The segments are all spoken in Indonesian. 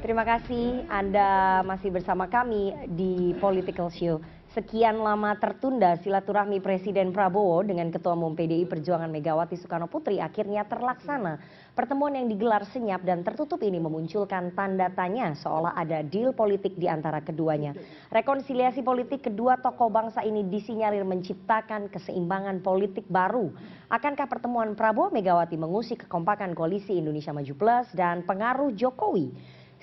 Terima kasih Anda masih bersama kami di Political Show. Sekian lama tertunda silaturahmi Presiden Prabowo dengan Ketua Umum PDI Perjuangan Megawati Soekarno Putri akhirnya terlaksana. Pertemuan yang digelar senyap dan tertutup ini memunculkan tanda tanya seolah ada deal politik di antara keduanya. Rekonsiliasi politik kedua tokoh bangsa ini disinyalir menciptakan keseimbangan politik baru. Akankah pertemuan Prabowo Megawati mengusik kekompakan koalisi Indonesia Maju Plus dan pengaruh Jokowi?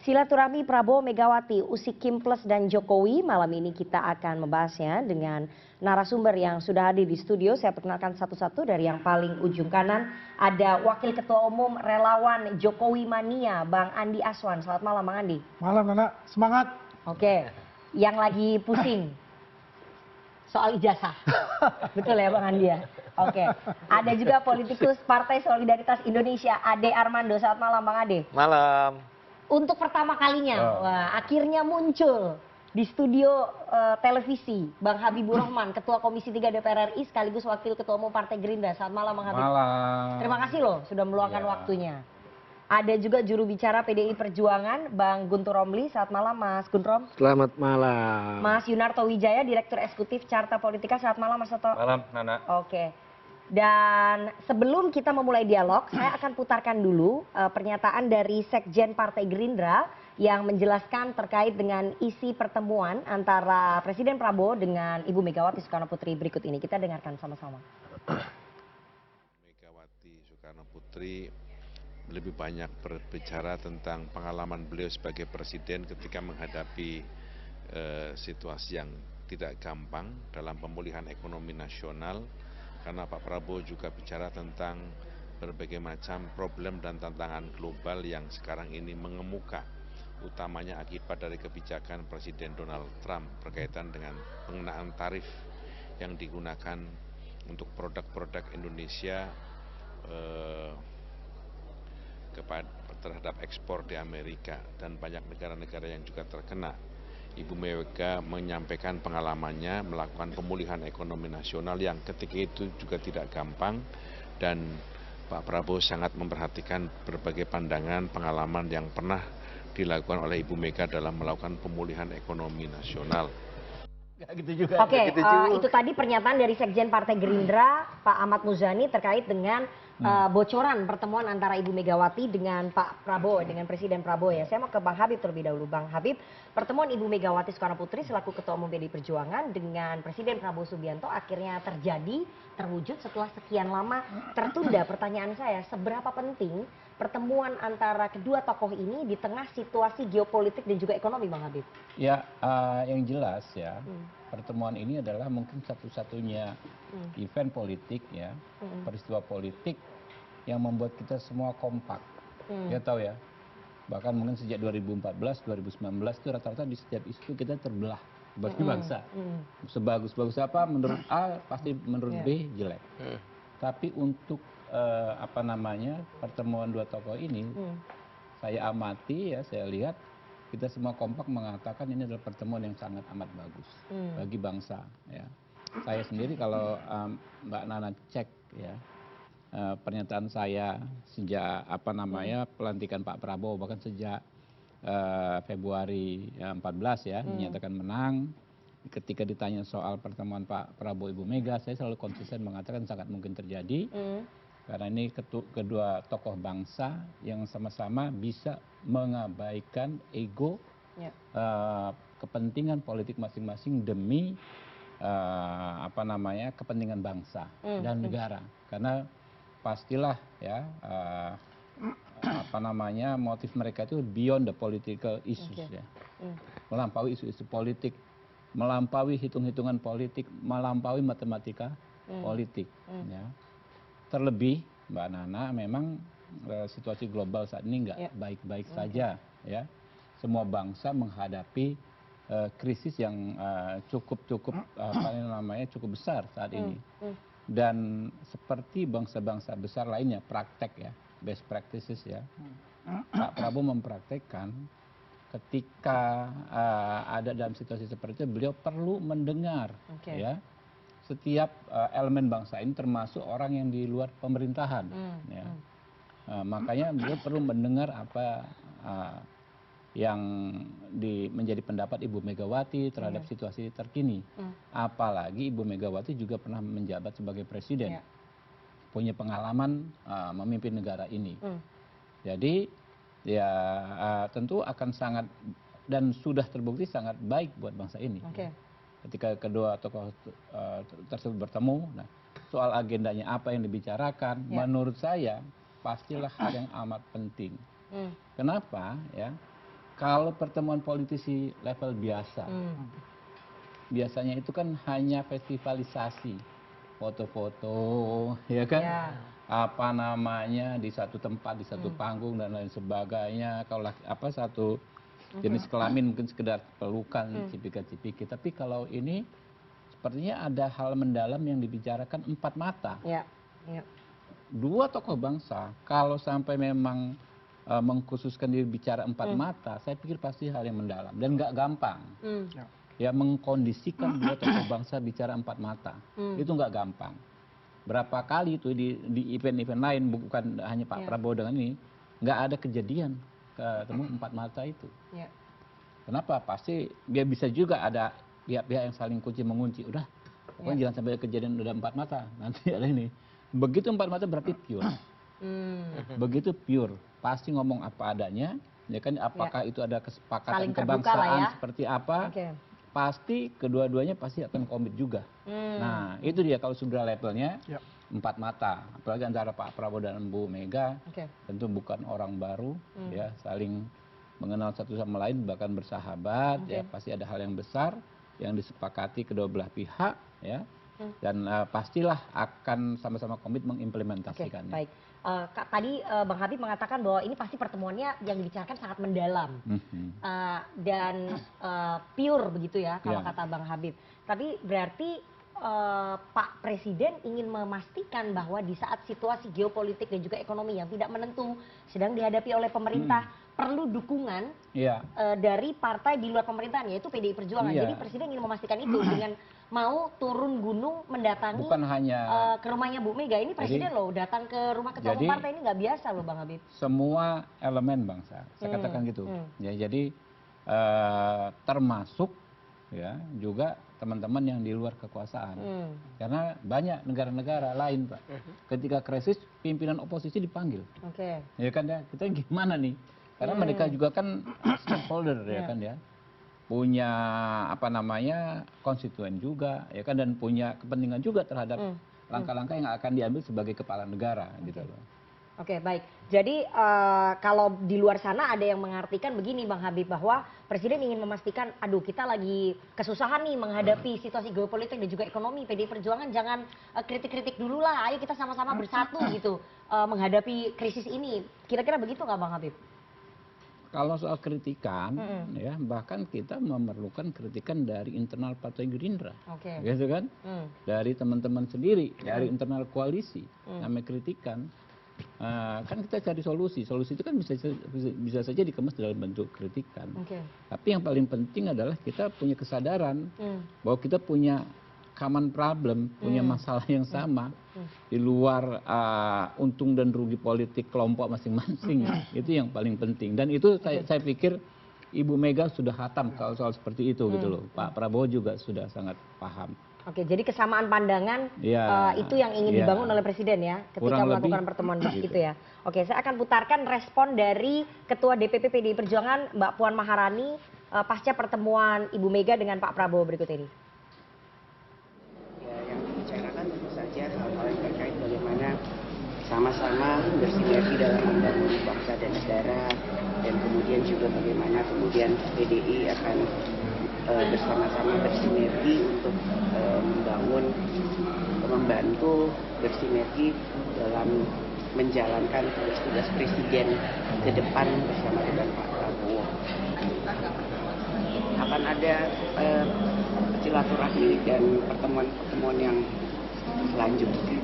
Silaturahmi Prabowo Megawati, usik Kim Plus dan Jokowi. Malam ini kita akan membahasnya dengan narasumber yang sudah hadir di studio. Saya perkenalkan satu-satu. Dari yang paling ujung kanan ada Wakil Ketua Umum Relawan Jokowi Mania, Bang Andi Aswan. Selamat malam Bang Andi. Malam Nana, semangat. Oke, yang lagi pusing soal ijazah. Betul ya Bang Andi ya? Oke, ada juga politikus Partai Solidaritas Indonesia, Ade Armando. Selamat malam Bang Ade. Malam. Untuk pertama kalinya, wah, akhirnya muncul di studio televisi Bang Habibur Rahman, Ketua Komisi 3 DPR RI sekaligus Wakil Ketua Umum Partai Gerindra. Selamat malam Bang Habib. Malam. Terima kasih loh sudah meluangkan waktunya. Ada juga juru bicara PDI Perjuangan, Bang Guntur Romli. Selamat malam Mas Guntur. Selamat malam. Mas Yunarto Wijaya, Direktur Eksekutif Carta Politika. Selamat malam Mas Toto. Malam Nana. Oke. Dan sebelum kita memulai dialog, saya akan putarkan dulu pernyataan dari Sekjen Partai Gerindra yang menjelaskan terkait dengan isi pertemuan antara Presiden Prabowo dengan Ibu Megawati Soekarno Putri berikut ini. Kita dengarkan sama-sama. Megawati Soekarno Putri lebih banyak berbicara tentang pengalaman beliau sebagai presiden ketika menghadapi situasi yang tidak gampang dalam pemulihan ekonomi nasional. Karena Pak Prabowo juga bicara tentang berbagai macam problem dan tantangan global yang sekarang ini mengemuka, utamanya akibat dari kebijakan Presiden Donald Trump berkaitan dengan pengenaan tarif yang digunakan untuk produk-produk Indonesia terhadap ekspor di Amerika dan banyak negara-negara yang juga terkena. Ibu Mega menyampaikan pengalamannya melakukan pemulihan ekonomi nasional yang ketika itu juga tidak gampang, dan Pak Prabowo sangat memperhatikan berbagai pandangan pengalaman yang pernah dilakukan oleh Ibu Mega dalam melakukan pemulihan ekonomi nasional. Gitu juga. Oke, itu tadi pernyataan dari Sekjen Partai Gerindra Pak Ahmad Muzani terkait dengan bocoran pertemuan antara Ibu Megawati dengan Pak Prabowo, dengan Presiden Prabowo ya. Saya mau ke Bang Habib terlebih dahulu. Bang Habib, pertemuan Ibu Megawati Soekarno Putri selaku Ketua Umum PDI Perjuangan dengan Presiden Prabowo Subianto akhirnya terjadi, terwujud setelah sekian lama tertunda. Pertanyaan saya, seberapa penting pertemuan antara kedua tokoh ini di tengah situasi geopolitik dan juga ekonomi, Bang Habib? Ya, yang jelas ya, pertemuan ini adalah mungkin satu-satunya event politik ya, peristiwa politik yang membuat kita semua kompak. Ya tahu ya, bahkan mungkin sejak 2014, 2019 itu rata-rata di setiap isu kita terbelah bagi bangsa. Sebagus-bagus apa menurut A pasti menurut B jelek. Tapi untuk pertemuan dua tokoh ini, saya amati ya, saya lihat kita semua kompak mengatakan ini adalah pertemuan yang sangat amat bagus bagi bangsa. Ya, saya sendiri kalau Mbak Nana cek ya pernyataan saya sejak pelantikan Pak Prabowo, bahkan sejak Februari 14 ya dinyatakan menang. Ketika ditanya soal pertemuan Pak Prabowo Ibu Mega, saya selalu konsisten mengatakan sangat mungkin terjadi. Karena ini kedua tokoh bangsa yang sama-sama bisa mengabaikan ego, kepentingan politik masing-masing demi kepentingan bangsa dan negara. Karena pastilah ya motif mereka itu beyond the political issues ya, melampaui isu-isu politik, melampaui hitung-hitungan politik, melampaui matematika politik ya. Terlebih Mbak Nana, memang situasi global saat ini nggak baik-baik saja ya. Semua bangsa menghadapi krisis yang cukup besar saat ini. Dan seperti bangsa-bangsa besar lainnya, praktek ya, best practices ya. Pak Prabowo mempraktekkan ketika ada dalam situasi seperti itu, beliau perlu mendengar ya setiap elemen bangsa ini, termasuk orang yang di luar pemerintahan. Ya. Makanya beliau perlu mendengar apa yang menjadi pendapat Ibu Megawati terhadap situasi terkini. Apalagi Ibu Megawati juga pernah menjabat sebagai presiden, punya pengalaman memimpin negara ini. Jadi ya tentu akan sangat dan sudah terbukti sangat baik buat bangsa ini. Ketika kedua tokoh tersebut bertemu, nah, soal agendanya apa yang dibicarakan, menurut saya pastilah hal yang amat penting. Kenapa ya? Kalau pertemuan politisi level biasa, biasanya itu kan hanya festivalisasi, foto-foto, ya kan? Apa namanya di satu tempat, di satu panggung dan lain sebagainya. Kalau satu jenis kelamin mungkin sekedar pelukan, cipika-cipiki. Tapi kalau ini sepertinya ada hal mendalam yang dibicarakan empat mata. Dua tokoh bangsa, kalau sampai memang mengkhususkan diri bicara empat mata, saya pikir pasti hal yang mendalam dan nggak gampang. Ya mengkondisikan dua tokoh bangsa bicara empat mata, itu nggak gampang. Berapa kali itu di event-event lain, bukan hanya Pak Prabowo dengan ini, nggak ada kejadian ketemu empat mata itu. Kenapa? Pasti dia bisa juga ada pihak-pihak yang saling kunci mengunci. Udah, pokoknya jangan sampai kejadian udah empat mata, nanti ada ini. Begitu empat mata berarti pure. Begitu pure, pasti ngomong apa adanya, ya kan? Apakah itu ada kesepakatan kebangsaan seperti apa? Pasti kedua-duanya pasti akan komit juga. Nah, itu dia kalau sudah levelnya empat mata, apalagi antara Pak Prabowo dan Bu Mega, tentu bukan orang baru, ya saling mengenal satu sama lain, bahkan bersahabat, ya pasti ada hal yang besar yang disepakati kedua belah pihak, ya. Dan pastilah akan sama-sama komit mengimplementasikannya. Baik. Tadi Bang Habib mengatakan bahwa ini pasti pertemuannya yang dibicarakan sangat mendalam dan pure begitu ya kalau kata Bang Habib. Tapi berarti Pak Presiden ingin memastikan bahwa di saat situasi geopolitik dan juga ekonomi yang tidak menentu sedang dihadapi oleh pemerintah perlu dukungan dari partai di luar pemerintahan, yaitu PDI Perjuangan. Jadi Presiden ingin memastikan itu dengan mau turun gunung mendatangi bukan hanya ke rumahnya Bu Mega. Ini Presiden loh datang ke rumah ketua umum partai, ini nggak biasa loh Bang Habib. Semua elemen bangsa, saya katakan gitu. Ya, jadi termasuk ya juga teman-teman yang di luar kekuasaan. Karena banyak negara-negara lain, Pak. Ketika krisis pimpinan oposisi dipanggil. Ya kan ya, kita gimana nih? Karena mereka juga kan stakeholder ya kan ya. Punya apa namanya konstituen juga ya kan, dan punya kepentingan juga terhadap langkah-langkah yang akan diambil sebagai kepala negara gitu loh. Baik. Jadi kalau di luar sana ada yang mengartikan begini Bang Habib, bahwa Presiden ingin memastikan, aduh kita lagi kesusahan nih menghadapi situasi geopolitik dan juga ekonomi, PDI Perjuangan jangan kritik-kritik dulu lah, ayo kita sama-sama bersatu gitu menghadapi krisis ini. Kira-kira begitu nggak Bang Habib? Kalau soal kritikan, ya bahkan kita memerlukan kritikan dari internal Partai Gerindra, gitu kan? Dari teman-teman sendiri, dari internal koalisi, namanya kritikan. Kan kita cari solusi. Solusi itu kan bisa saja dikemas dalam bentuk kritikan. Tapi yang paling penting adalah kita punya kesadaran bahwa kita punya common problem, punya masalah yang sama di luar untung dan rugi politik kelompok masing-masing. Itu yang paling penting. Dan itu saya pikir Ibu Mega sudah hatam kalau soal seperti itu gitu loh. Pak Prabowo juga sudah sangat paham. Jadi kesamaan pandangan itu yang ingin dibangun oleh Presiden ya ketika kurang melakukan pertemuan gitu ya. Saya akan putarkan respon dari Ketua DPP PDI Perjuangan Mbak Puan Maharani pasca pertemuan Ibu Mega dengan Pak Prabowo berikut ini. Yang dibicarakan tentu saja hal-hal yang terkait bagaimana sama-sama bersinergi dalam membangun bangsa dan negara, dan kemudian juga bagaimana kemudian PDI akan bersama-sama bersinergi untuk membantu bersinergi dalam menjalankan tugas-tugas Presiden ke depan bersama dengan Pak Prabowo. Akan ada silaturahmi dan pertemuan-pertemuan yang selanjutnya.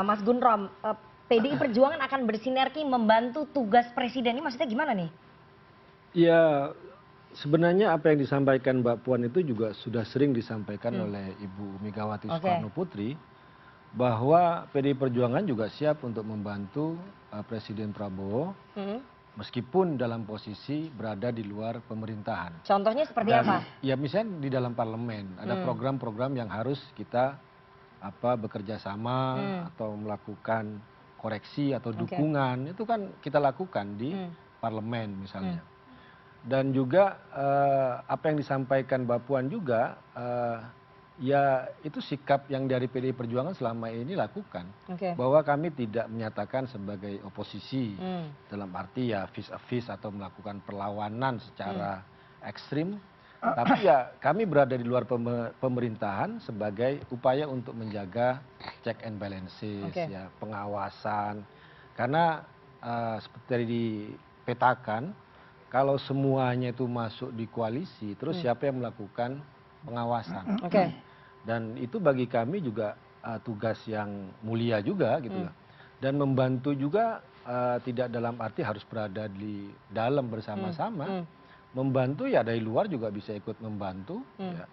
Mas Gunrom, PDI Perjuangan akan bersinergi membantu tugas Presiden, ini maksudnya gimana nih? Ya, sebenarnya apa yang disampaikan Mbak Puan itu juga sudah sering disampaikan oleh Ibu Megawati Soekarno Putri, bahwa PDI Perjuangan juga siap untuk membantu Presiden Prabowo meskipun dalam posisi berada di luar pemerintahan. Contohnya seperti Dan, apa? ya misalnya di dalam parlemen ada program-program yang harus kita bekerja sama atau melakukan koreksi atau dukungan, itu kan kita lakukan di parlemen misalnya. Dan juga apa yang disampaikan Mbak Puan juga, ya itu sikap yang dari PDI Perjuangan selama ini lakukan, bahwa kami tidak menyatakan sebagai oposisi dalam arti ya vis a vis atau melakukan perlawanan secara ekstrim, tapi ya kami berada di luar pemerintahan sebagai upaya untuk menjaga check and balances, ya pengawasan, karena seperti tadi dipetakan, kalau semuanya itu masuk di koalisi, terus siapa yang melakukan pengawasan? Dan itu bagi kami juga tugas yang mulia juga gitu ya. Dan membantu juga tidak dalam arti harus berada di dalam bersama-sama. Membantu ya dari luar juga bisa ikut membantu. Ya.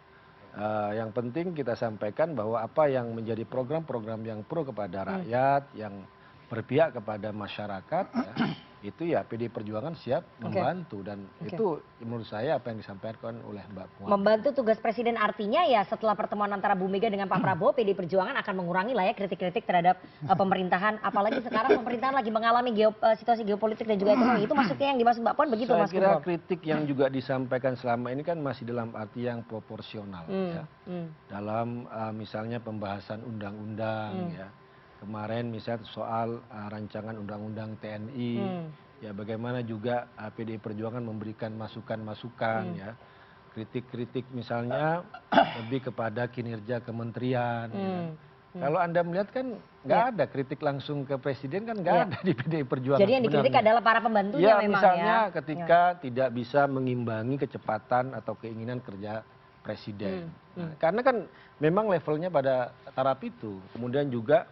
Yang penting kita sampaikan bahwa apa yang menjadi program-program yang pro kepada rakyat, yang berpihak kepada masyarakat, ya, itu ya PDI Perjuangan siap membantu, dan itu menurut saya apa yang disampaikan oleh Mbak Puan. Membantu tugas Presiden artinya ya setelah pertemuan antara Bu Mega dengan Pak Prabowo, PDI Perjuangan akan mengurangi lah ya kritik-kritik terhadap pemerintahan, apalagi sekarang pemerintahan lagi mengalami situasi geopolitik dan juga ekonomi. Itu maksudnya yang dimaksud Mbak Puan begitu, Mas? Saya kira kritik yang juga disampaikan selama ini kan masih dalam arti yang proporsional, ya. Dalam misalnya pembahasan undang-undang, ya. Kemarin misalnya soal rancangan undang-undang TNI, ya bagaimana juga PDI Perjuangan memberikan masukan-masukan, ya, kritik-kritik misalnya lebih kepada kinerja kementerian. Ya. Kalau Anda melihat kan nggak ada kritik langsung ke presiden, kan nggak ada di PDI Perjuangan. Jadi yang dikritik adalah para pembantunya ya, memang misalnya ya. ketika tidak bisa mengimbangi kecepatan atau keinginan kerja presiden. Nah, karena kan memang levelnya pada taraf itu. Kemudian juga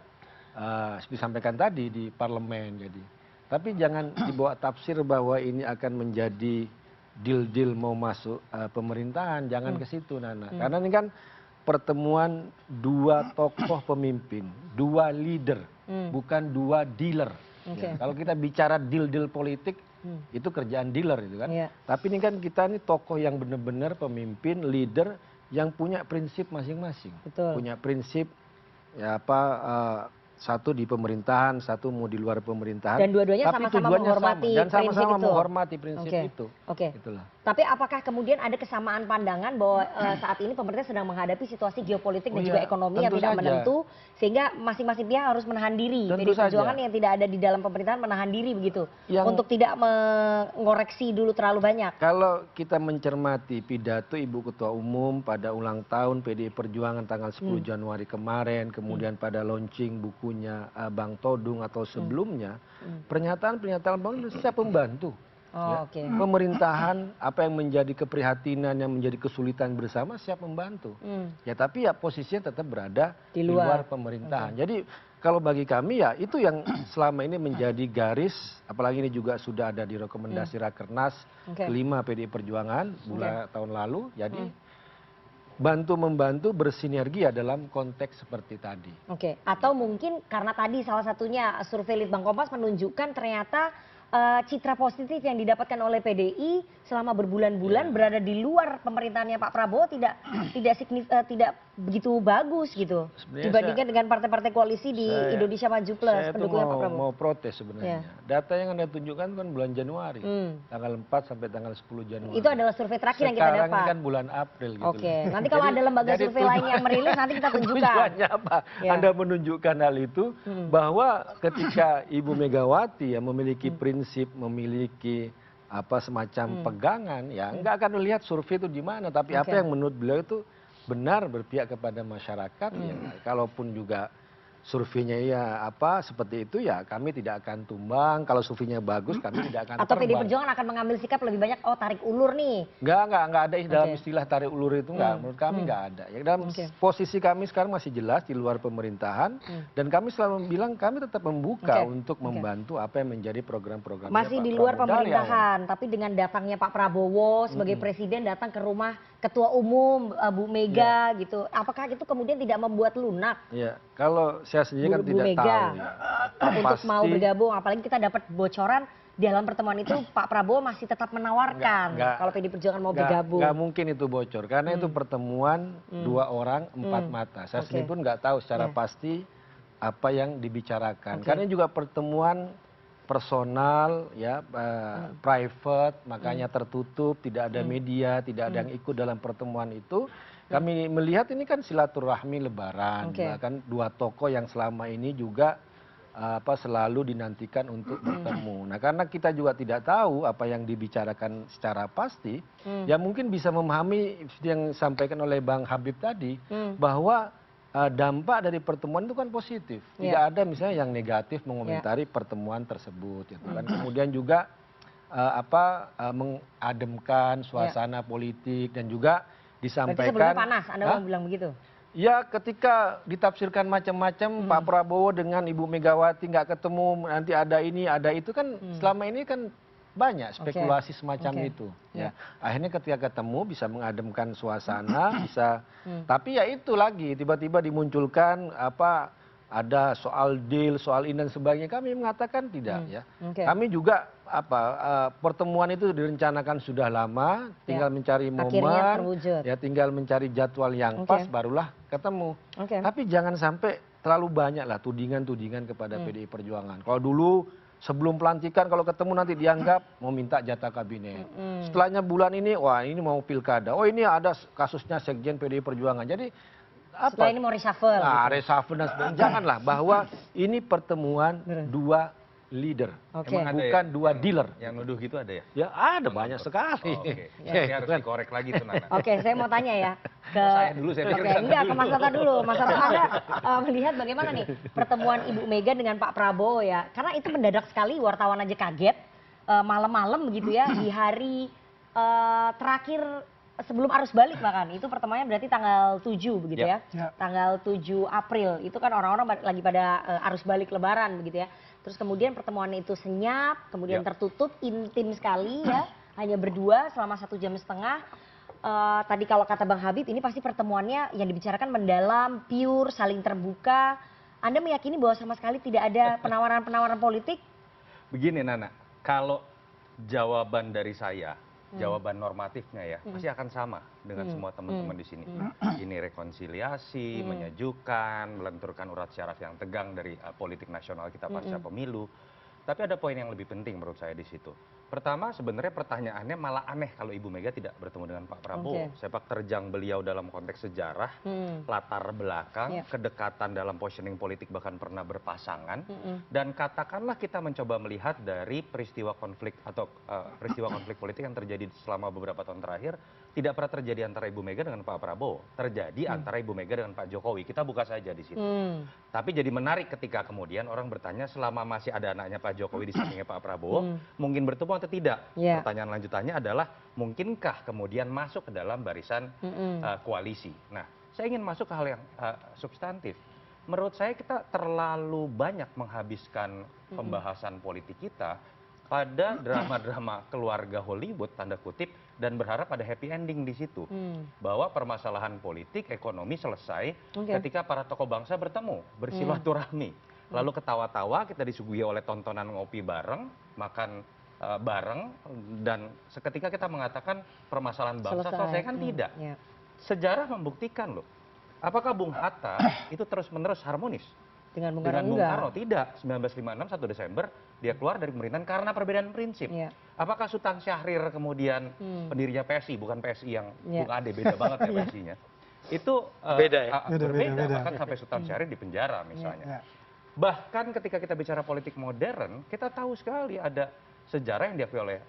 seperti disampaikan tadi di parlemen, jadi. Tapi jangan dibawa tafsir bahwa ini akan menjadi deal-deal mau masuk pemerintahan, jangan ke situ, Nana. Karena ini kan pertemuan dua tokoh pemimpin, dua leader, bukan dua dealer. Ya, kalau kita bicara deal-deal politik, itu kerjaan dealer itu kan. Tapi ini kan kita ini tokoh yang benar-benar pemimpin, leader yang punya prinsip masing-masing. Punya prinsip ya satu di pemerintahan, satu mau di luar pemerintahan. Dan dua-duanya sama-sama menghormati dan sama-sama prinsip menghormati prinsip itu. Itulah. Tapi apakah kemudian ada kesamaan pandangan bahwa saat ini pemerintah sedang menghadapi situasi geopolitik dan juga ekonomi yang tidak menentu, sehingga masing-masing pihak harus menahan diri. PDI Perjuangan yang tidak ada di dalam pemerintahan menahan diri begitu, untuk tidak mengoreksi dulu terlalu banyak. Kalau kita mencermati pidato Ibu Ketua Umum pada ulang tahun PDI Perjuangan tanggal 10 Januari kemarin, kemudian pada launching bukunya Bang Todung atau sebelumnya, pernyataan-pernyataan Bang siap membantu. Pemerintahan apa yang menjadi keprihatinan, yang menjadi kesulitan bersama siap membantu. Ya tapi ya posisinya tetap berada di luar pemerintahan. Jadi kalau bagi kami ya itu yang selama ini menjadi garis, apalagi ini juga sudah ada di rekomendasi Rakernas kelima PDI Perjuangan bulan tahun lalu. Jadi bantu-membantu bersinergi ya dalam konteks seperti tadi. Atau mungkin karena tadi salah satunya survei Litbang Kompas menunjukkan ternyata citra positif yang didapatkan oleh PDI selama berbulan-bulan berada di luar pemerintahannya Pak Prabowo tidak begitu bagus gitu dibandingkan dengan partai-partai koalisi di Indonesia Maju Plus pendukungnya Pak Prabowo. Mau protes sebenarnya. Data yang Anda tunjukkan kan bulan Januari, tanggal 4 sampai tanggal 10 Januari. Itu adalah survei terakhir yang kita dapat. Sekarang kan bulan April gitu. Nanti kalau ada lembaga survei lain yang merilis nanti kita tunjukkan. Tujuannya apa? Anda menunjukkan hal itu bahwa ketika Ibu Megawati yang memiliki prinsip, memiliki semacam pegangan, ya nggak akan melihat survei itu di mana, tapi apa yang menurut beliau itu benar berpihak kepada masyarakat. Ya, kalaupun juga surveinya ya seperti itu, ya kami tidak akan tumbang. Kalau surveinya bagus kami tidak akan atau terbang. PDI Perjuangan akan mengambil sikap lebih banyak tarik ulur nih. Nggak ada dalam istilah tarik ulur itu, menurut kami nggak ada. Ya, dalam posisi kami sekarang masih jelas di luar pemerintahan, dan kami selalu bilang kami tetap membuka untuk membantu apa yang menjadi program-program masih di luar pemerintahan, tapi dengan datangnya Pak Prabowo sebagai presiden datang ke rumah Ketua Umum Bu Mega gitu, apakah itu kemudian tidak membuat lunak? Ya, kalau saya sendiri kan tidak tahu ya. Untuk mau bergabung, apalagi kita dapat bocoran dalam pertemuan itu Pak Prabowo masih tetap menawarkan kalau PD Perjuangan mau bergabung. Nggak mungkin itu bocor, karena itu pertemuan dua orang empat mata. Saya sendiri pun nggak tahu secara pasti apa yang dibicarakan. Karena juga pertemuan personal, ya, private, makanya tertutup, tidak ada media, tidak ada yang ikut dalam pertemuan itu. Kami melihat ini kan silaturahmi Lebaran, bahkan dua tokoh yang selama ini juga selalu dinantikan untuk bertemu. Nah, karena kita juga tidak tahu apa yang dibicarakan secara pasti, ya mungkin bisa memahami yang disampaikan oleh Bang Habib tadi, bahwa dampak dari pertemuan itu kan positif. Tidak ada misalnya yang negatif mengomentari pertemuan tersebut. Gitu kan. Kemudian juga mengademkan suasana politik dan juga disampaikan. Berarti sebelumnya panas, Anda mau bilang begitu? Ya, ketika ditafsirkan macam-macam, Pak Prabowo dengan Ibu Megawati nggak ketemu, nanti ada ini, ada itu kan selama ini kan banyak spekulasi semacam itu. Ya, akhirnya ketika ketemu bisa mengademkan suasana, bisa. Tapi ya itu lagi, tiba-tiba dimunculkan ada soal deal, soal ini dan sebagainya. Kami mengatakan tidak, ya. Kami juga pertemuan itu direncanakan sudah lama, tinggal mencari momen, ya tinggal mencari jadwal yang pas, barulah ketemu. Tapi jangan sampai terlalu banyak lah tudingan-tudingan kepada PDI Perjuangan. Kalau dulu sebelum pelantikan kalau ketemu nanti dianggap mau minta jatah kabinet. Setelahnya bulan ini, wah ini mau pilkada. Oh ini ada kasusnya Sekjen PDI Perjuangan. Jadi setelah ini mau reshuffle. Nah, reshuffle dan sebagainya. Janganlah, bahwa ini pertemuan dua leader, bukan dua dealer. Yang nuduh gitu ada ya? Ya ada banyak sekali. Ini harus dikorek lagi tuh, Nana. Oke, saya mau tanya ya ke saya dulu, saya pikir Nana enggak, dulu. ke Mas Toto dulu. Mas Toto, Anda melihat bagaimana nih pertemuan Ibu Mega dengan Pak Prabowo ya? Karena itu mendadak sekali, wartawan aja kaget malam-malam begitu ya, di hari terakhir sebelum arus balik bahkan. Itu pertemuannya berarti tanggal 7 begitu ya. Tanggal 7 April. Itu kan orang-orang lagi pada arus balik lebaran begitu ya. Terus kemudian pertemuan itu senyap, kemudian tertutup, intim sekali ya. Hanya berdua selama 1,5 jam. Tadi kalau kata Bang Habib, ini pasti pertemuannya yang dibicarakan mendalam, pure, saling terbuka. Anda meyakini bahwa sama sekali tidak ada penawaran-penawaran politik? Begini Nana, kalau jawaban dari saya, jawaban normatifnya ya, pasti akan sama dengan semua teman-teman di sini. Ini rekonsiliasi, menyejukkan, melenturkan urat syaraf yang tegang dari politik nasional kita pasca pemilu. Tapi ada poin yang lebih penting menurut saya di situ. Pertama, sebenarnya pertanyaannya malah aneh kalau Ibu Mega tidak bertemu dengan Pak Prabowo. Sepak terjang beliau dalam konteks sejarah, latar belakang, kedekatan dalam positioning politik bahkan pernah berpasangan. Dan katakanlah kita mencoba melihat dari peristiwa konflik atau peristiwa konflik politik yang terjadi selama beberapa tahun terakhir, tidak pernah terjadi antara Ibu Mega dengan Pak Prabowo. Terjadi antara Ibu Mega dengan Pak Jokowi. Kita buka saja di situ. Tapi jadi menarik ketika kemudian orang bertanya selama masih ada anaknya Pak Jokowi di sampingnya Pak Prabowo, mungkin bertemu atau tidak? Pertanyaan lanjutannya adalah, mungkinkah kemudian masuk ke dalam barisan koalisi? Nah, saya ingin masuk ke hal yang substantif. Menurut saya kita terlalu banyak menghabiskan pembahasan politik kita pada drama-drama keluarga Hollywood, tanda kutip, dan berharap ada happy ending di situ. Bahwa permasalahan politik, ekonomi selesai ketika para tokoh bangsa bertemu, bersilaturahmi. Lalu ketawa-tawa, kita disuguhi oleh tontonan ngopi bareng, makan bareng, dan seketika kita mengatakan permasalahan bangsa selesai, kan tidak. Sejarah membuktikan loh. Apakah Bung Hatta itu terus-menerus harmonis dengan Bung Karno? Tidak. 1956 1 Desember dia keluar dari pemerintahan karena perbedaan prinsip. Apakah Sultan Syahrir kemudian pendirinya PSI, bukan PSI yang Bung Ade, beda banget ya PSI-nya. Itu berbeda, bahkan sampai Sultan Syahrir di penjara misalnya. Bahkan ketika kita bicara politik modern, kita tahu sekali ada sejarah yang diakui oleh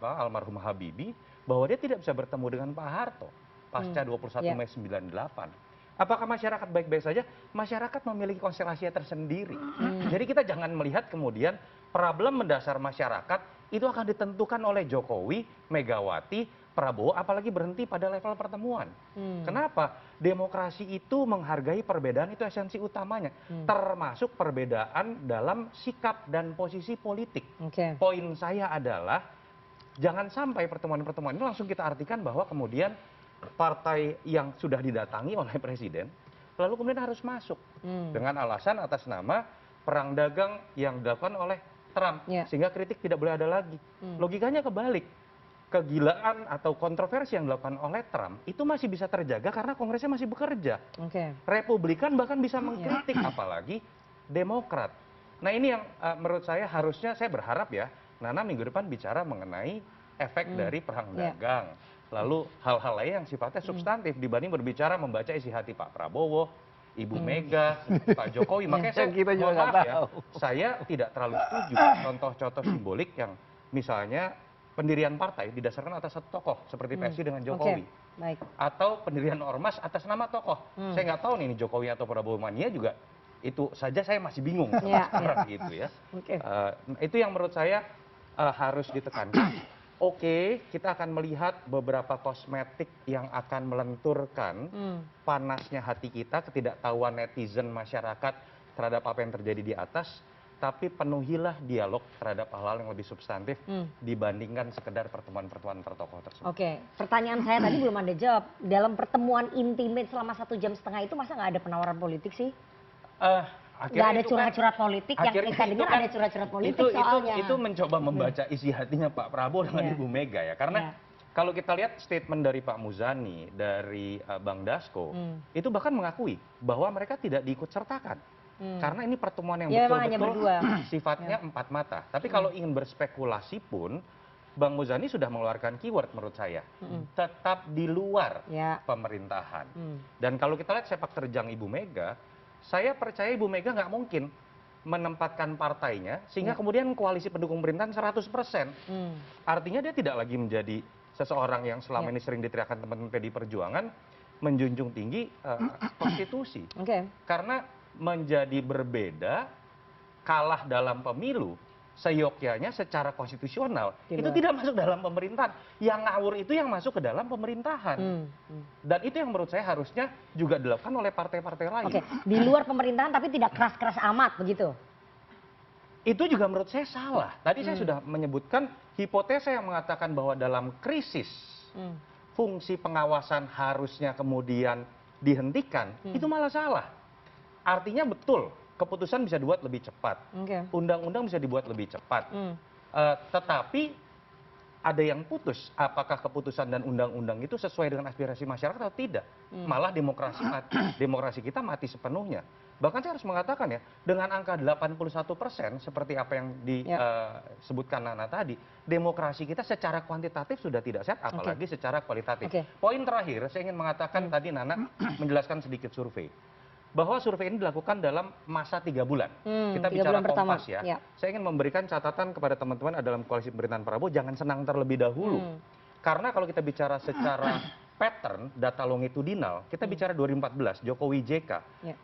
almarhum Habibie, bahwa dia tidak bisa bertemu dengan Pak Harto pasca 21 Mei 98. Apakah masyarakat baik-baik saja? Masyarakat memiliki konstelasinya tersendiri. Jadi kita jangan melihat kemudian problem mendasar masyarakat itu akan ditentukan oleh Jokowi, Megawati, Prabowo, apalagi berhenti pada level pertemuan. Kenapa? Demokrasi itu menghargai perbedaan, itu esensi utamanya. Termasuk perbedaan dalam sikap dan posisi politik. Poin saya adalah, jangan sampai pertemuan-pertemuan ini langsung kita artikan bahwa kemudian partai yang sudah didatangi oleh presiden, lalu kemudian harus masuk. Dengan alasan atas nama perang dagang yang dilakukan oleh Trump, sehingga kritik tidak boleh ada lagi. Logikanya kebalik. Kegilaan atau kontroversi yang dilakukan oleh Trump itu masih bisa terjaga karena Kongresnya masih bekerja. Republikan bahkan bisa mengkritik, apalagi Demokrat. Nah ini yang menurut saya harusnya, saya berharap ya, Nana minggu depan bicara mengenai efek dari perang dagang. Lalu hal-hal lain yang sifatnya substantif dibanding berbicara membaca isi hati Pak Prabowo, Ibu Mega, Pak Jokowi. Makanya saya, mohon maaf ya, saya tidak terlalu setuju contoh-contoh simbolik yang misalnya pendirian partai didasarkan atas satu tokoh seperti PSI dengan Jokowi, atau pendirian ormas atas nama tokoh. Saya nggak tahu nih ini Jokowi atau Prabowo mania juga, itu saja saya masih bingung sekarang gitu ya. Itu yang menurut saya harus ditekankan. Oke, kita akan melihat beberapa kosmetik yang akan melenturkan panasnya hati kita, ketidaktahuan netizen masyarakat terhadap apa yang terjadi di atas. Tapi penuhilah dialog terhadap hal-hal yang lebih substantif dibandingkan sekedar pertemuan-pertemuan antar tokoh tersebut. Oke, pertanyaan saya tadi belum Anda jawab. Dalam pertemuan intimate selama 1 jam setengah itu masa nggak ada penawaran politik sih? Nggak ada curhat-curhat politik, yang kita dengar ada curhat-curhat politik soalnya. Itu mencoba membaca isi hatinya Pak Prabowo dengan Ibu Mega ya. Karena kalau kita lihat statement dari Pak Muzani, dari Bang Dasko, itu bahkan mengakui bahwa mereka tidak diikut sertakan. Karena ini pertemuan yang betul-betul sifatnya 4 mata. Tapi kalau ingin berspekulasi pun, Bang Muzani sudah mengeluarkan keyword menurut saya. Tetap di luar pemerintahan. Dan kalau kita lihat sepak terjang Ibu Mega, saya percaya Ibu Mega nggak mungkin menempatkan partainya sehingga kemudian koalisi pendukung pemerintahan 100%. Artinya dia tidak lagi menjadi seseorang yang selama ini sering diteriakkan teman-teman PDI Perjuangan, menjunjung tinggi konstitusi. Karena menjadi berbeda, kalah dalam pemilu, seyogyanya secara konstitusional, itu tidak masuk dalam pemerintahan. Yang ngawur itu yang masuk ke dalam pemerintahan. Dan itu yang menurut saya harusnya juga dilakukan oleh partai-partai lain. Di luar pemerintahan tapi tidak keras-keras amat begitu? Itu juga menurut saya salah. Tadi saya sudah menyebutkan hipotesa yang mengatakan bahwa dalam krisis, fungsi pengawasan harusnya kemudian dihentikan, itu malah salah. Artinya betul, keputusan bisa dibuat lebih cepat, undang-undang bisa dibuat lebih cepat, tetapi ada yang putus, apakah keputusan dan undang-undang itu sesuai dengan aspirasi masyarakat atau tidak. Malah demokrasi kita mati sepenuhnya. Bahkan saya harus mengatakan ya, dengan angka 81% seperti apa yang disebutkan Nana tadi, demokrasi kita secara kuantitatif sudah tidak sehat, apalagi secara kualitatif. Poin terakhir, saya ingin mengatakan tadi Nana menjelaskan sedikit survei. Bahwa survei ini dilakukan dalam masa 3 bulan. Kita bicara Kompas ya. Saya ingin memberikan catatan kepada teman-teman dalam koalisi pemerintahan Prabowo, jangan senang terlebih dahulu. Karena kalau kita bicara secara pattern, data longitudinal, kita bicara 2014, Jokowi JK,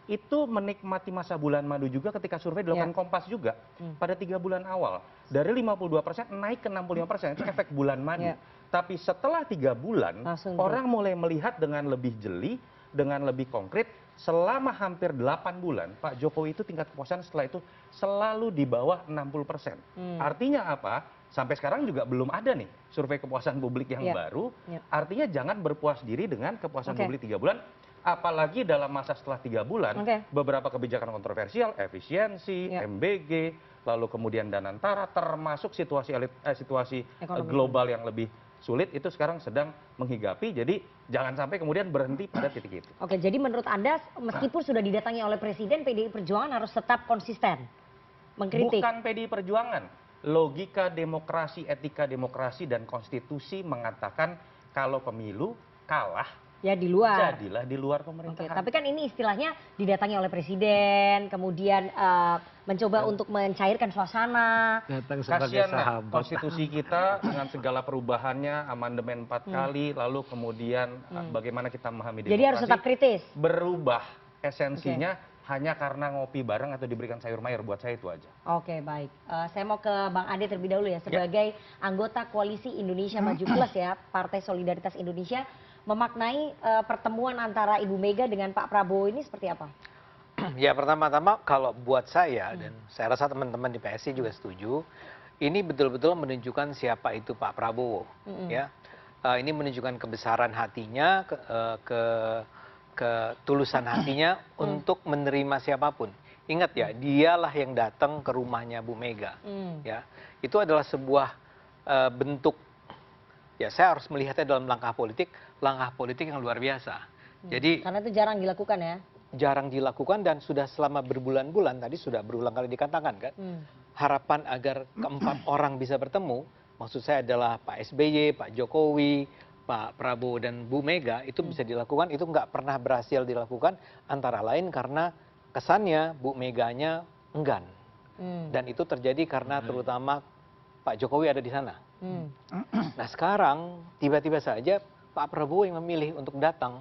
itu menikmati masa bulan madu juga ketika survei dilakukan Kompas juga. Pada 3 bulan awal, dari 52% naik ke 65%, itu efek bulan madu. Tapi setelah 3 bulan, orang mulai melihat dengan lebih jeli, dengan lebih konkret. Selama hampir 8 bulan, Pak Jokowi itu tingkat kepuasan setelah itu selalu di bawah 60%. Artinya apa? Sampai sekarang juga belum ada nih survei kepuasan publik yang baru. Artinya jangan berpuas diri dengan kepuasan publik 3 bulan. Apalagi dalam masa setelah 3 bulan, beberapa kebijakan kontroversial, efisiensi, MBG, lalu kemudian Danantara, termasuk situasi global yang lebih sulit, itu sekarang sedang menghigapi. Jadi jangan sampai kemudian berhenti pada titik itu. Oke, jadi menurut Anda meskipun sudah didatangi oleh Presiden, PDI Perjuangan harus tetap konsisten mengkritik? Bukan PDI Perjuangan. Logika demokrasi, etika demokrasi, dan konstitusi mengatakan kalau pemilu kalah, ya di luar. Jadilah di luar pemerintahan. Tapi kan ini istilahnya didatangi oleh Presiden, kemudian mencoba untuk mencairkan suasana. Kasian konstitusi kita dengan segala perubahannya, amandemen 4 kali, lalu kemudian bagaimana kita memahami demokrasi. Jadi harus tetap kritis. Berubah esensinya hanya karena ngopi bareng atau diberikan sayur mayur, buat saya itu aja. Oke, baik. Saya mau ke Bang Ade terlebih dahulu ya, sebagai anggota Koalisi Indonesia Maju Plus ya, Partai Solidaritas Indonesia, memaknai pertemuan antara Ibu Mega dengan Pak Prabowo ini seperti apa? Ya, pertama-tama kalau buat saya, dan saya rasa teman-teman di PSI juga setuju, ini betul-betul menunjukkan siapa itu Pak Prabowo. Ya, ini menunjukkan kebesaran hatinya, ketulusan hatinya untuk menerima siapapun Ingat ya, dialah yang datang ke rumahnya Bu Mega. Ya, itu adalah sebuah bentuk, ya saya harus melihatnya dalam langkah politik yang luar biasa. Jadi Karena itu jarang dilakukan ya. jarang dilakukan dan sudah selama berbulan-bulan, tadi sudah berulang kali dikatakan kan, harapan agar keempat orang bisa bertemu, maksud saya adalah Pak SBY, Pak Jokowi, Pak Prabowo dan Bu Mega, itu bisa dilakukan, itu nggak pernah berhasil dilakukan, antara lain karena kesannya Bu Meganya enggan. Dan itu terjadi karena terutama Pak Jokowi ada di sana. Nah sekarang tiba-tiba saja Pak Prabowo yang memilih untuk datang,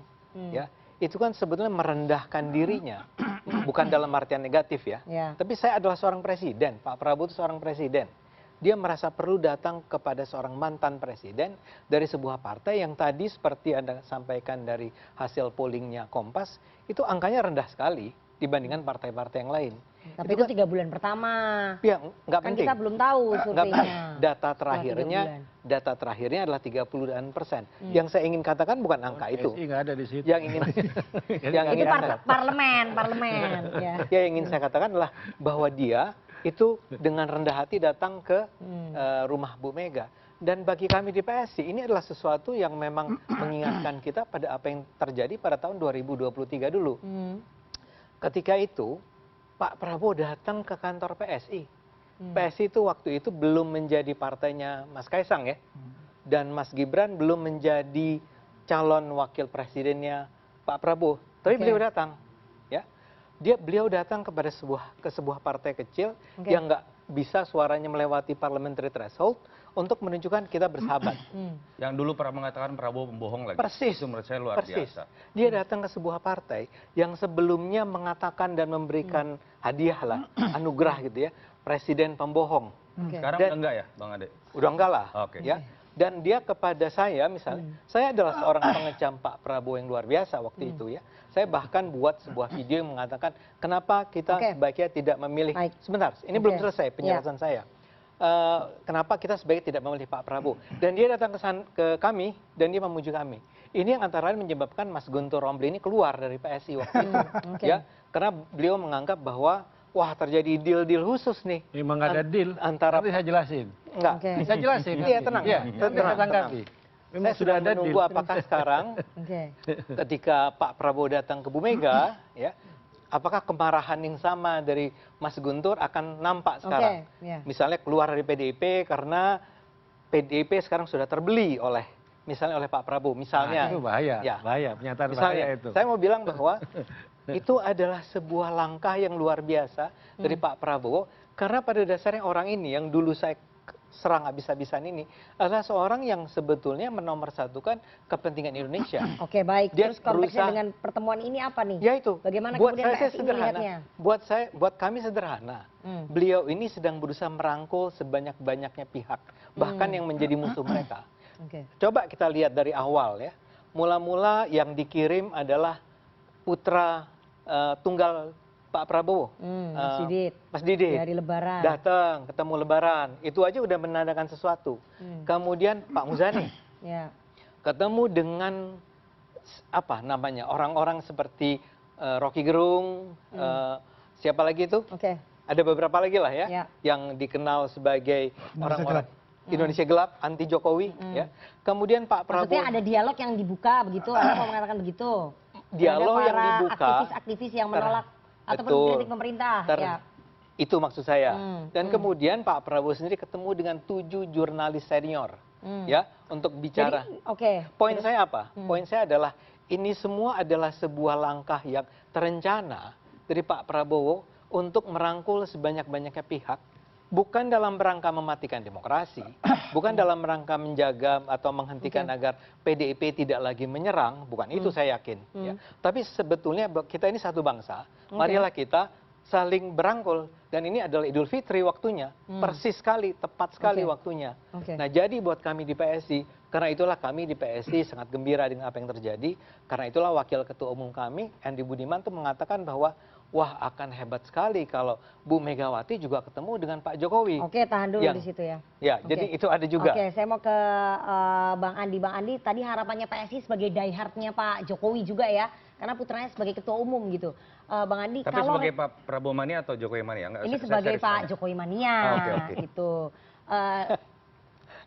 ya itu kan sebetulnya merendahkan dirinya, bukan dalam artian negatif ya. Tapi saya adalah seorang presiden, Pak Prabowo itu seorang presiden. Dia merasa perlu datang kepada seorang mantan presiden dari sebuah partai yang tadi seperti Anda sampaikan dari hasil pollingnya Kompas, itu angkanya rendah sekali dibandingkan partai-partai yang lain. Tapi itu 3 bulan pertama. Ya, nggak Kan penting. kita belum tahu Nggak surveinya. penting. Data terakhirnya adalah 30-an%. Yang saya ingin katakan bukan angka itu. nggak ada di situ. Yang ingin Itu parlemen. Ya. yang ingin saya katakan adalah bahwa dia itu dengan rendah hati datang ke rumah Bu Mega. Dan bagi kami di PSI ini adalah sesuatu yang memang mengingatkan kita pada apa yang terjadi pada tahun 2023 dulu. Ketika itu Pak Prabowo datang ke kantor PSI. PSI itu waktu itu belum menjadi partainya Mas Kaisang ya. Dan Mas Gibran belum menjadi calon wakil presidennya Pak Prabowo. Tapi beliau datang. Ya. Beliau datang kepada sebuah partai kecil yang nggak bisa suaranya melewati parliamentary threshold untuk menunjukkan kita bersahabat. Yang dulu pernah mengatakan Prabowo pembohong lagi. Persis. Itu menurut saya luar biasa. Dia datang ke sebuah partai yang sebelumnya mengatakan dan memberikan hadiah lah, anugerah gitu ya, presiden pembohong. Sekarang Dan- udah enggak ya, Bang Ade? Udah enggak lah. Oke. Ya. Dan dia kepada saya misalnya, saya adalah seorang pengecam Pak Prabowo yang luar biasa waktu itu ya. Saya bahkan buat sebuah video yang mengatakan kenapa kita sebaiknya tidak memilih. Baik. Sebentar, ini belum selesai penjelasan saya. Kenapa kita sebaiknya tidak memilih Pak Prabowo? Dan dia datang ke kami dan dia memuji kami. Ini yang antara lain menyebabkan Mas Guntur Romli ini keluar dari PSI waktu itu. Ya, karena beliau menganggap bahwa wah terjadi deal-deal khusus nih. Memang ada deal. Antara Nanti saya jelasin. enggak. Saya jelasin. Iya, tenang. Iya, Tenang. tanggapi. Memang Saya sudah sudah ada menunggu deal. apakah sekarang ketika Pak Prabowo datang ke Bu Mega, ya, apakah kemarahan yang sama dari Mas Guntur akan nampak sekarang? Misalnya keluar dari PDIP karena PDIP sekarang sudah terbeli oleh misalnya oleh Pak Prabowo, misalnya. Nah, itu bahaya, Ya. bahaya, pernyataan Misalnya, bahaya itu. saya mau bilang bahwa itu adalah sebuah langkah yang luar biasa dari Pak Prabowo, karena pada dasarnya orang ini yang dulu saya serang habis-habisan ini adalah seorang yang sebetulnya menomorsatukan kepentingan Indonesia. Oke, baik. Dia Terus konteksnya berusaha- dengan pertemuan ini apa nih? Ya itu. Bagaimana buat kemudian saya PSI sederhana. melihatnya? Buat kami sederhana. Beliau ini sedang berusaha merangkul sebanyak-banyaknya pihak, bahkan yang menjadi musuh mereka. Coba kita lihat dari awal ya. Mula-mula yang dikirim adalah putra tunggal Pak Prabowo, Mas Didit. Dari Lebaran. Datang, ketemu Lebaran. Itu aja udah menandakan sesuatu. Kemudian Pak Muzani. Ya. Ketemu dengan apa namanya orang-orang seperti Rocky Gerung, siapa lagi itu? Ada beberapa lagi lah ya, yang dikenal sebagai orang-orang Indonesia gelap, anti Jokowi. Ya. Kemudian Pak Prabowo. Maksudnya ada dialog yang dibuka begitu, Anda mau mengatakan begitu? Dialog Ada yang para dibuka. Aktivis-aktivis yang menolak ataupun Betul. kritik pemerintah. Ya. Itu maksud saya. Dan kemudian Pak Prabowo sendiri ketemu dengan 7 jurnalis senior, ya, untuk bicara. Jadi, Poin saya apa? Poin saya adalah ini semua adalah sebuah langkah yang terencana dari Pak Prabowo untuk merangkul sebanyak-banyaknya pihak, bukan dalam rangka mematikan demokrasi, bukan dalam rangka menjaga atau menghentikan agar PDIP tidak lagi menyerang, bukan itu saya yakin. Ya. Tapi sebetulnya kita ini satu bangsa, marilah kita saling berangkul, dan ini adalah Idul Fitri waktunya, persis sekali, tepat sekali waktunya. Nah jadi buat kami di PSI, karena itulah kami di PSI sangat gembira dengan apa yang terjadi, karena itulah Wakil Ketua Umum kami, Andi Budiman, tuh mengatakan bahwa wah akan hebat sekali kalau Bu Megawati juga ketemu dengan Pak Jokowi. Oke, tahan dulu di situ ya. Ya, jadi itu ada juga. Oke, saya mau ke Bang Andi. Bang Andi, tadi harapannya PSI sebagai diehardnya Pak Jokowi juga ya. karena putranya sebagai ketua umum gitu. Bang Andi, Tapi kalau sebagai Pak Prabowo Mania atau Jokowi Mania? Enggak, ini saya sebagai serius Pak nanya. Jokowi Mania Oke. gitu.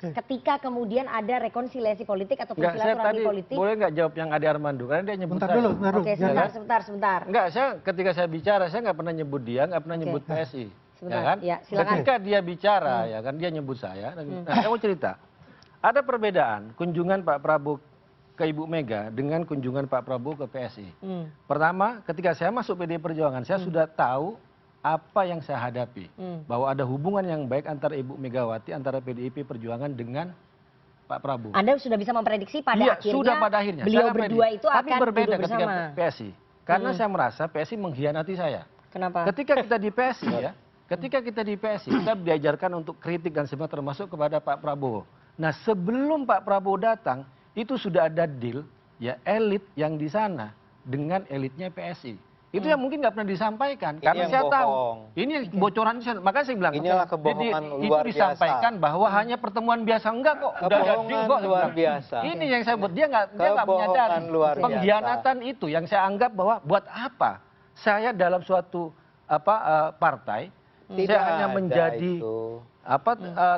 Ketika kemudian ada rekonsiliasi politik atau Enggak, saya silaturahmi tadi politik. boleh nggak jawab yang Ade Armando karena dia nyebut Bentar saya. dulu, bentar dulu. Oke, Ya kan? sebentar. Enggak, ketika saya bicara saya nggak pernah nyebut dia, nggak pernah Oke. nyebut PSI. Sebentar, Ya kan? ya, silakan. Ketika dia bicara ya kan dia nyebut saya. Nah, saya mau cerita. Ada perbedaan kunjungan Pak Prabowo ke Ibu Mega dengan kunjungan Pak Prabowo ke PSI. Pertama, ketika saya masuk PDI Perjuangan, saya sudah tahu apa yang saya hadapi. Bahwa ada hubungan yang baik antara Ibu Megawati, antara PDIP Perjuangan dengan Pak Prabowo. Anda sudah bisa memprediksi pada Iya, akhirnya sudah pada akhirnya. beliau Sangat berdua pede. itu Tapi akan berbeda duduk ketika bersama. PSI. Karena saya merasa PSI mengkhianati saya. Kenapa? Ketika kita di PSI ya, ketika kita di PSI, kita diajarkan untuk kritik dan semua termasuk kepada Pak Prabowo. Nah, sebelum Pak Prabowo datang, itu sudah ada deal ya elit yang di sana dengan elitnya PSI. Itu yang mungkin nggak pernah disampaikan Ini karena yang saya tahu. bohong. Ini bocoran, makanya saya bilang Inilah oke, kebohongan itu luar biasa. disampaikan bahwa hanya pertemuan biasa enggak kok. Udah ada Kebohongan deal kok. saya luar bilang. biasa. Ini yang saya buat dia nggak menyadari Kebohongan luar biasa. pengkhianatan itu yang saya anggap bahwa buat apa saya dalam suatu partai Tidak saya hanya ada menjadi itu.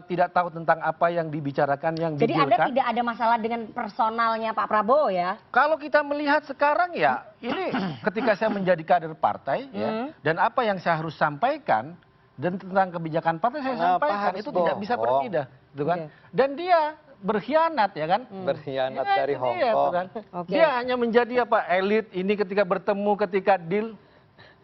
tidak tahu tentang apa yang dibicarakan yang Jadi Anda didealkan. tidak ada masalah dengan personalnya Pak Prabowo ya? Kalau kita melihat sekarang ya, ini ketika saya menjadi kader partai ya, dan apa yang saya harus sampaikan dan tentang kebijakan partai saya Kenapa sampaikan harus itu tidak bisa bohong? berbeda, gitu kan? Oke. Dan dia berkhianat ya kan? Berkhianat Ya, dari itu Hong dia, Kong. tuh kan. Oke. Dia hanya menjadi elit ini ketika bertemu, ketika deal.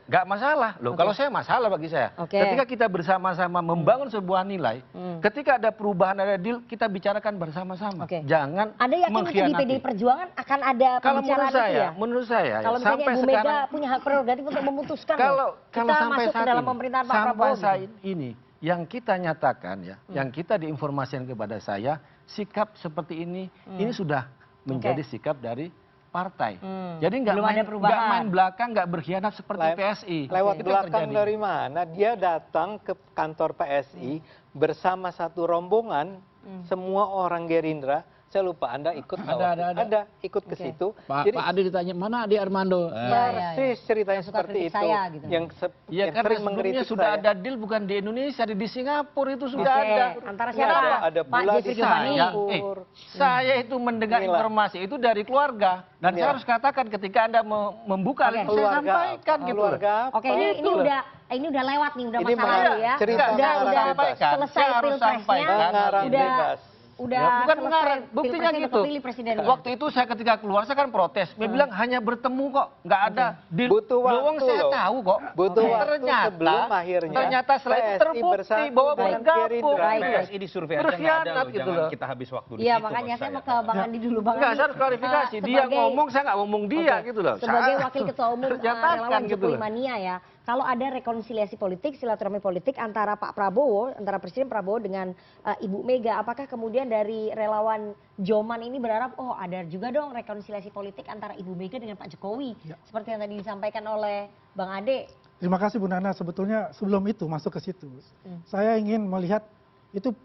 Nggak masalah loh. Kalau saya masalah bagi saya. Oke. Ketika kita bersama-sama membangun sebuah nilai, ketika ada perubahan, ada deal, kita bicarakan bersama-sama. Oke. Jangan Anda yakin itu di mengkhianati. PDI Perjuangan akan ada Kalau pembicaraan menurut itu saya, ya? Kalau misalnya sampai Ibu sekarang, Mega punya hak prerogatif untuk memutuskan kalau kita sampai masuk ke saat dalam ini, pemerintahan Pak sampai Prabowo. saat gitu. ini, yang kita nyatakan ya, yang kita diinformasikan kepada saya, sikap seperti ini sudah menjadi sikap dari partai. Jadi nggak Belum ada main, perubahan. nggak main belakang, nggak berkhianat seperti PSI. Lewat Itu yang belakang terjadi. dari mana? Dia datang ke kantor PSI bersama satu rombongan, semua orang Gerindra. Saya lupa, Anda ikut nggak waktu itu? Ada. Ikut ke situ. Pak Jadi Ade ditanya, mana Ade Armando? persis ceritanya Yang suka seperti kritik itu. saya, gitu. Yang Ya yang karena sering sebelumnya mengkritik sudah saya. ada deal bukan di Indonesia, di Singapura itu sudah Oke, ada. antara Nggak siapa? ada Pak bulan Jeffrey di Giovanni. Singapura. Saya itu mendengar Inilah. informasi itu dari keluarga dan saya Inilah. harus katakan ketika Anda membuka Oke. itu saya sampaikan gitu. loh. Keluarga apa? Oke, ini udah lewat nih, udah Ini masa malah lalu ya. cerita udah mengarang bebas. selesai Saya harus pilpresnya. sampaikan. Mengarang Udah bebas. udah Ya, bukan selesai mengarang, buktinya pilpresnya, gitu. udah kepilih presidennya. Waktu itu saya ketika keluar saya kan protes. Dia bilang hanya bertemu kok, nggak ada deal. Butuh waktu Loh, saya loh. tahu kok. Butuh waktu ternyata, sebelum akhirnya ternyata setelah itu PSI terbukti bersatu bahwa dengan bergabung. Gerindra. Baik. PSI di survei aja nggak ada Berkhianat loh, gitu jangan loh. kita habis waktu di Iya, situ. makanya Mas saya mau ke Bang Andi dulu. Bang Enggak, Andi, saya harus klarifikasi. Dia ngomong, saya nggak ngomong dia Oke. gitu loh. Sebagai Saya wakil ketua umum ternyatakan relawan gitu Jokowi loh. Mania ya, kalau ada rekonsiliasi politik, silaturahmi politik antara Pak Prabowo, antara Presiden Prabowo dengan Ibu Mega, apakah kemudian dari relawan Joman ini berharap, oh ada juga dong rekonsiliasi politik antara Ibu Mega dengan Pak Jokowi, seperti yang tadi disampaikan oleh Bang Ade. Terima kasih Bu Nana. Sebetulnya sebelum itu masuk ke situ, saya ingin melihat itu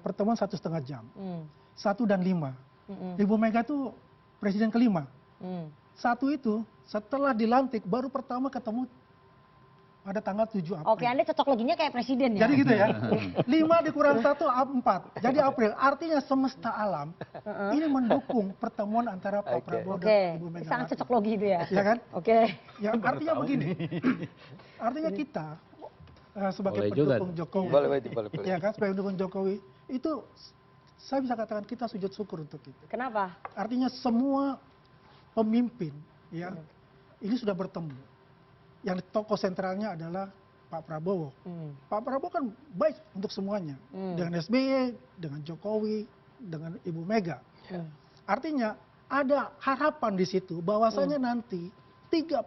pertemuan 1,5 jam, 1 dan 5. Ibu Mega itu presiden kelima. Satu itu setelah dilantik baru pertama ketemu pada tanggal 7 April. Oke, Anda cocok loginya kayak presiden ya? Jadi gitu ya. 5 dikurang 1, 4. Jadi April. Artinya semesta alam ini mendukung pertemuan antara Pak Prabowo Oke, dan Ibu Megawati. sangat cocok logi itu ya? Ya kan? Oke. Ya artinya begini. Artinya kita sebagai Boleh juga. pendukung Jokowi. Boleh. Ya kan, sebagai pendukung Jokowi itu saya bisa katakan kita sujud syukur untuk itu. Kenapa? Artinya semua pemimpin ya ini sudah bertemu. Yang tokoh sentralnya adalah Pak Prabowo. Pak Prabowo kan baik untuk semuanya. Dengan SBY, dengan Jokowi, dengan Ibu Mega. Artinya ada harapan di situ bahwasanya nanti 3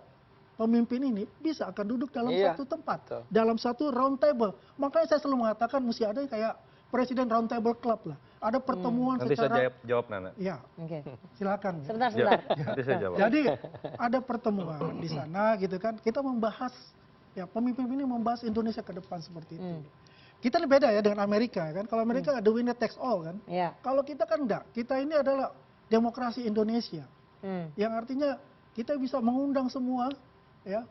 pemimpin ini bisa akan duduk dalam satu tempat. Betul. Dalam satu round table. Makanya saya selalu mengatakan mesti ada kayak Presiden Round Table Club lah. Ada pertemuan Nanti saya secara... jawab Nana. Ya, Oke. silakan. Sebentar. Nanti saya jawab. Jadi ada pertemuan di sana gitu kan. Kita membahas, ya pemimpin ini membahas Indonesia ke depan seperti itu. Kita ini beda ya dengan Amerika kan. Kalau Amerika ada winner takes all kan. Ya. Kalau kita kan enggak. Kita ini adalah demokrasi Indonesia. Yang artinya kita bisa mengundang semua ya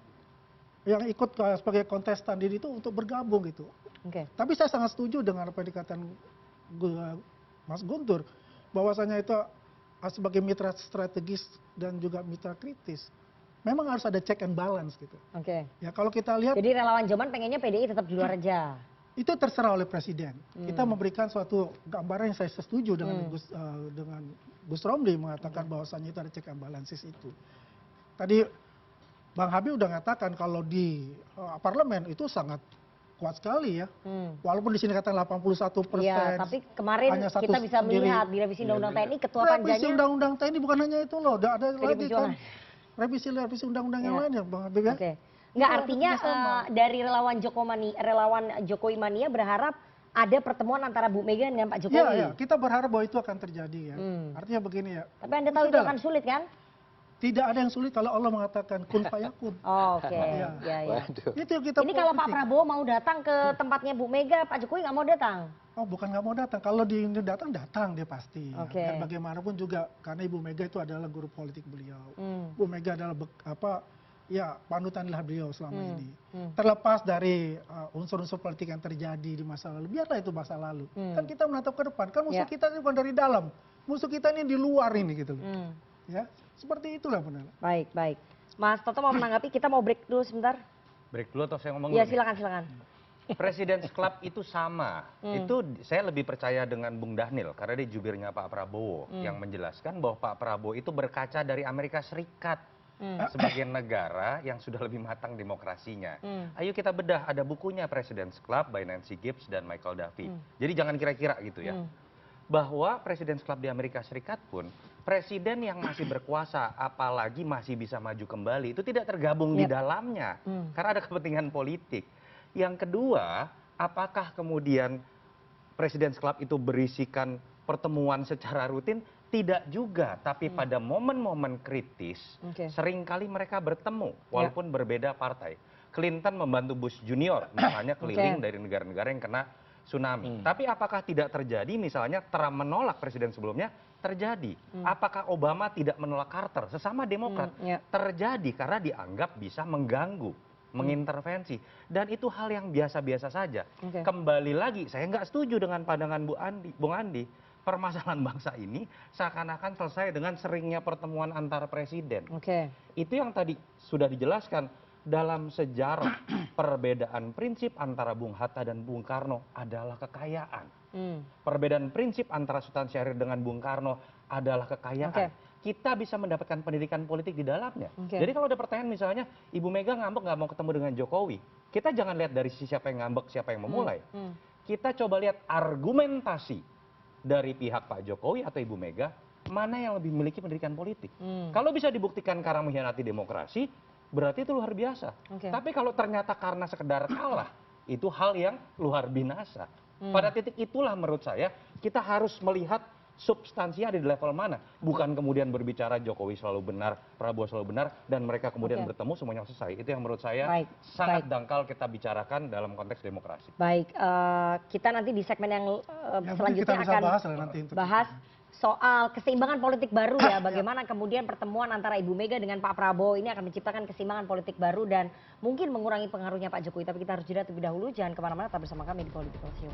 yang ikut sebagai kontestan diri itu untuk bergabung gitu. Tapi saya sangat setuju dengan apa yang dikatakan Mas Guntur, bahwasanya itu sebagai mitra strategis dan juga mitra kritis, memang harus ada check and balance gitu. Ya kalau kita lihat. Jadi relawan zaman pengennya PDI tetap di luar aja. Itu terserah oleh Presiden. Kita memberikan suatu gambaran yang saya setuju dengan Gus Romli mengatakan bahwasanya itu ada check and balances itu. Tadi Bang Habib udah mengatakan kalau di parlemen itu sangat kuat sekali ya. Walaupun di sini katakan 81%. Iya, tapi kemarin kita bisa melihat di revisi Undang-Undang TNI ketua panjanya. Revisi Undang-Undang TNI bukan hanya itu loh, ada lagi kan revisi Undang-Undang yang lain ya Bang Habib ya. Enggak, artinya dari relawan Jokowi Mania berharap ada pertemuan antara Bu Mega dengan Pak Jokowi. Iya, kita berharap bahwa itu akan terjadi ya. Artinya begini ya. Tapi Anda tahu itu akan sulit kan? Tidak ada yang sulit kalau Allah mengatakan kun fayakun. Ya. Itu yang kita. Ini kalau Pak Prabowo mau datang ke tempatnya Bu Mega, Pak Jokowi nggak mau datang? Oh, bukan nggak mau datang. Kalau datang dia pasti. Ya. Dan bagaimanapun juga karena Ibu Mega itu adalah guru politik beliau. Bu Mega adalah panutanlah beliau selama ini. Terlepas dari unsur-unsur politik yang terjadi di masa lalu, biarlah itu masa lalu. Kan kita menatap ke depan. Kan musuh kita ini bukan dari dalam, musuh kita ini di luar ini gitu loh. Ya, seperti itulah benar. Baik. Mas Toto mau menanggapi, kita mau break dulu sebentar. Break dulu atau saya ngomong? Ya silakan. Presiden Club itu sama. Itu saya lebih percaya dengan Bung Dhanil karena dia jubirnya Pak Prabowo yang menjelaskan bahwa Pak Prabowo itu berkaca dari Amerika Serikat sebagai negara yang sudah lebih matang demokrasinya. Ayo kita bedah, ada bukunya President's Club by Nancy Gibbs dan Michael Duffy. Jadi jangan kira-kira gitu ya. Bahwa President's Club di Amerika Serikat pun, presiden yang masih berkuasa, apalagi masih bisa maju kembali, itu tidak tergabung di dalamnya. Karena ada kepentingan politik. Yang kedua, apakah kemudian President's Club itu berisikan pertemuan secara rutin? Tidak juga, tapi pada momen-momen kritis, seringkali mereka bertemu, walaupun berbeda partai. Clinton membantu Bush Junior, misalnya keliling dari negara-negara yang kena tsunami. Tapi apakah tidak terjadi misalnya Trump menolak presiden sebelumnya? Terjadi. Apakah Obama tidak menolak Carter? Sesama Demokrat. Terjadi karena dianggap bisa mengganggu, mengintervensi. Dan itu hal yang biasa-biasa saja. Kembali lagi, saya nggak setuju dengan pandangan Bung Andi. Permasalahan bangsa ini seakan-akan selesai dengan seringnya pertemuan antar presiden. Itu yang tadi sudah dijelaskan. Dalam sejarah perbedaan prinsip antara Bung Hatta dan Bung Karno adalah kekayaan. Perbedaan prinsip antara Sultan Syahrir dengan Bung Karno adalah kekayaan. Kita bisa mendapatkan pendidikan politik di dalamnya. Jadi kalau ada pertanyaan misalnya Ibu Mega ngambek nggak mau ketemu dengan Jokowi, kita jangan lihat dari siapa yang ngambek, siapa yang memulai. Kita coba lihat argumentasi dari pihak Pak Jokowi atau Ibu Mega, mana yang lebih memiliki pendidikan politik. Kalau bisa dibuktikan karena mengkhianati demokrasi, berarti itu luar biasa. Tapi kalau ternyata karena sekedar kalah, itu hal yang luar binasa. Pada titik itulah menurut saya, kita harus melihat substansinya ada di level mana. Bukan kemudian berbicara Jokowi selalu benar, Prabowo selalu benar, dan mereka kemudian bertemu semuanya selesai. Itu yang menurut saya sangat dangkal kita bicarakan dalam konteks demokrasi. Baik, kita nanti di segmen yang selanjutnya akan bahas soal keseimbangan politik baru ya, bagaimana kemudian pertemuan antara Ibu Mega dengan Pak Prabowo ini akan menciptakan keseimbangan politik baru dan mungkin mengurangi pengaruhnya Pak Jokowi. Tapi kita harus jeda terlebih dahulu, jangan kemana-mana, tetap bersama kami di Political Show.